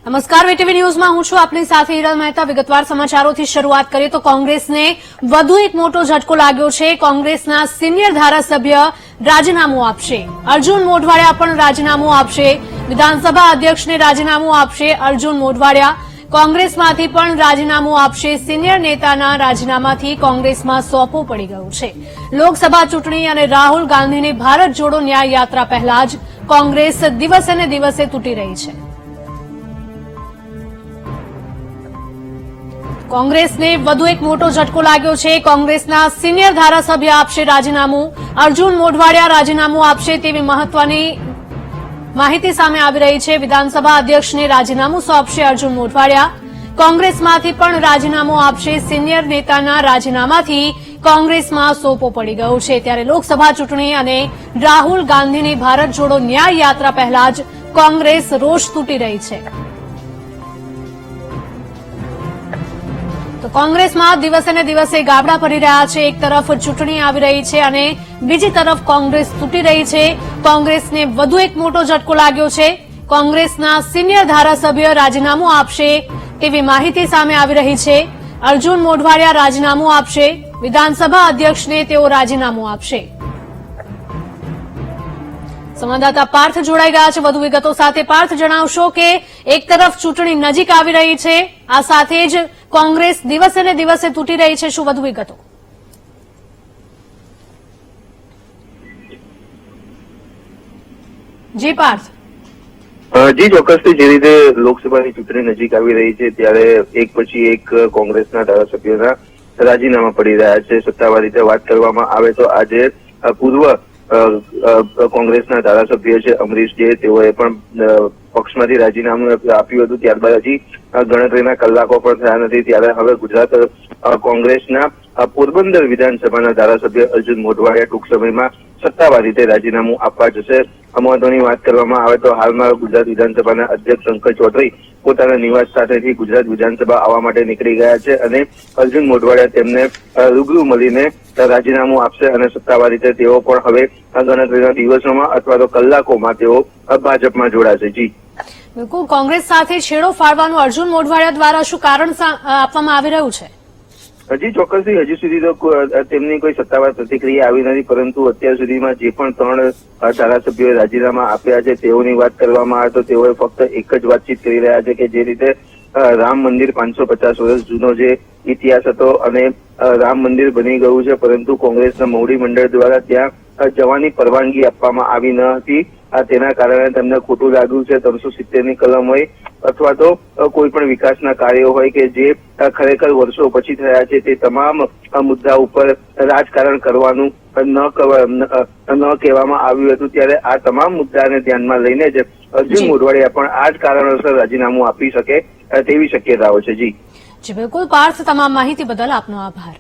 નમસ્કાર, વીટીવી ન્યૂઝમાં હું છું આપની સાથે હિરલ મહેતા। વિગતવાર સમાચારોથી શરૂઆત કરીએ તો કોંગ્રેસને વધુ એક મોટો ઝટકો લાગ્યો છે। કોંગ્રેસના સિનિયર ધારાસભ્ય રાજીનામું આપશે। અર્જુન મોઢવાડિયા પણ રાજીનામું આપશે। વિધાનસભા અધ્યક્ષને રાજીનામું આપશે અર્જુન મોઢવાડિયા। કોંગ્રેસમાંથી પણ રાજીનામું આપશે। સિનિયર નેતાના રાજીનામાથી કોંગ્રેસમાં સોપો પડી ગયું છે। લોકસભા ચૂંટણી અને રાહુલ ગાંધીની ભારત જોડો ન્યાય યાત્રા પહેલા જ કોંગ્રેસ દિવસે ને દિવસે તૂટી રહી છે। કોંગ્રેસને વધુ એક મોટો ઝટકો લાગ્યો છે। કોંગ્રેસના સિનિયર ધારાસભ્ય આપશે રાજીનામું। અર્જુન મોઢવાડિયા રાજીનામું આપશે તેવી મહત્વની માહિતી સામે આવી રહી છે। વિધાનસભા અધ્યક્ષને રાજીનામું સોંપશે અર્જુન મોઢવાડિયા। કોંગ્રેસમાંથી પણ રાજીનામું આપશે। સિનિયર નેતાના રાજીનામાથી કોંગ્રેસમાં સોપો પડી ગયો છે। ત્યારે લોકસભા ચૂંટણી અને રાહુલ ગાંધીની ભારત જોડો ન્યાય યાત્રા પહેલા જ કોંગ્રેસ રોષ તૂટી રહી છે। તો કોંગ્રેસમાં દિવસે ને દિવસે ગાબડા પડી રહ્યા છે। એક તરફ ચૂંટણી આવી રહી છે અને બીજી તરફ કોંગ્રેસ તૂટી રહી છે। કોંગ્રેસને વધુ એક મોટો ઝટકો લાગ્યો છે। કોંગ્રેસના સિનિયર ધારાસભ્ય રાજીનામું આપશે તેવી માહિતી સામે આવી રહી છે। અર્જુન મોઢવાડિયા રાજીનામું આપશે। વિધાનસભા અધ્યક્ષને તેઓ રાજીનામું આપશે। સંવાદદાતા પાર્થ જોડાઈ ગયા છે વધુ વિગતો સાથે। પાર્થ, જણાવશો કે એક તરફ ચૂંટણી નજીક આવી રહી છે, આ સાથે જ કોંગ્રેસ દિવસે ને દિવસે તૂટી રહી છે, શું વધુ વિગતો? જી પાર્થ। જી ચોક્કસથી જે રીતે લોકસભાની ચૂંટણી નજીક આવી રહી છે ત્યારે એક પછી એક કોંગ્રેસના ધારાસભ્યોના રાજીનામા પડી રહ્યા છે। સત્તાવાર રીતે વાત કરવામાં આવે તો આજે પૂર્વ કોંગ્રેસના ધારાસભ્ય છે અમરીશ જે, તેઓએ પણ પક્ષમાંથી રાજીનામું આપ્યું હતું। ત્યારબાદ હજી ગણતરીના કલાકો પણ થયા નથી ત્યારે હવે ગુજરાત કોંગ્રેસના પોરબંદર વિધાનસભાના ધારાસભ્ય અર્જુન મોઢવાડિયા ટૂંક સમયમાં સત્તાવાર રીતે રાજીનામું આપવા જશે। મહત્વની વાત કરવામાં આવે તો હાલમાં ગુજરાત વિધાનસભાના અધ્યક્ષ શંકર ચૌધરી પોતાના નિવાસ સાથેથી ગુજરાત વિધાનસભા આવવા માટે નીકળી ગયા છે અને અર્જુન મોઢવાડિયા તેમને રૂબરૂ મળીને રાજીનામું આપશે અને સત્તાવાર રીતે તેઓ પણ હવે ગણતરીના દિવસોમાં અથવા તો કલાકોમાં તેઓ ભાજપમાં જોડાશે। જી બિલકુલ, કોંગ્રેસ સાથે છેડો ફાડવાનું અર્જુન મોઢવાડિયા દ્વારા શું કારણ આપવામાં આવી રહ્યું છે? હજી ચોક્કસથી હજી સુધી તો તેમની કોઈ સત્તાવાર પ્રતિક્રિયા આવી નથી, પરંતુ અત્યાર સુધીમાં જે પણ 3 ધારાસભ્યોએ રાજીનામા આપ્યા છે તેઓની વાત કરવામાં આવે તો તેઓએ ફક્ત એક જ વાતચીત કરી રહ્યા છે કે જે રીતે રામ મંદિર 550 વર્ષ જૂનો જે ઇતિહાસ હતો અને રામ મંદિર બની ગયું છે, પરંતુ કોંગ્રેસના મોવડી મંડળ દ્વારા ત્યાં જવાની પરવાનગી આપવામાં આવી ન હતી। તેના કારણે તેમને ખોટું લાગ્યું છે। 370ની કલમ હોય અથવા તો કોઈ પણ વિકાસના કાર્યો હોય કે જે ખરેખર વર્ષો પછી થયા છે તે તમામ મુદ્દા ઉપર રાજકારણ કરવાનું ન કહેવામાં આવ્યું હતું। ત્યારે આ તમામ મુદ્દાને ધ્યાનમાં લઈને જ અર્જુન મોઢવાડિયા પણ આ જ કારણોસર રાજીનામું આપી શકે તેવી શક્યતાઓ છે। જી બિલકુલ પાર્થ, તમામ માહિતી બદલ આપનો આભાર।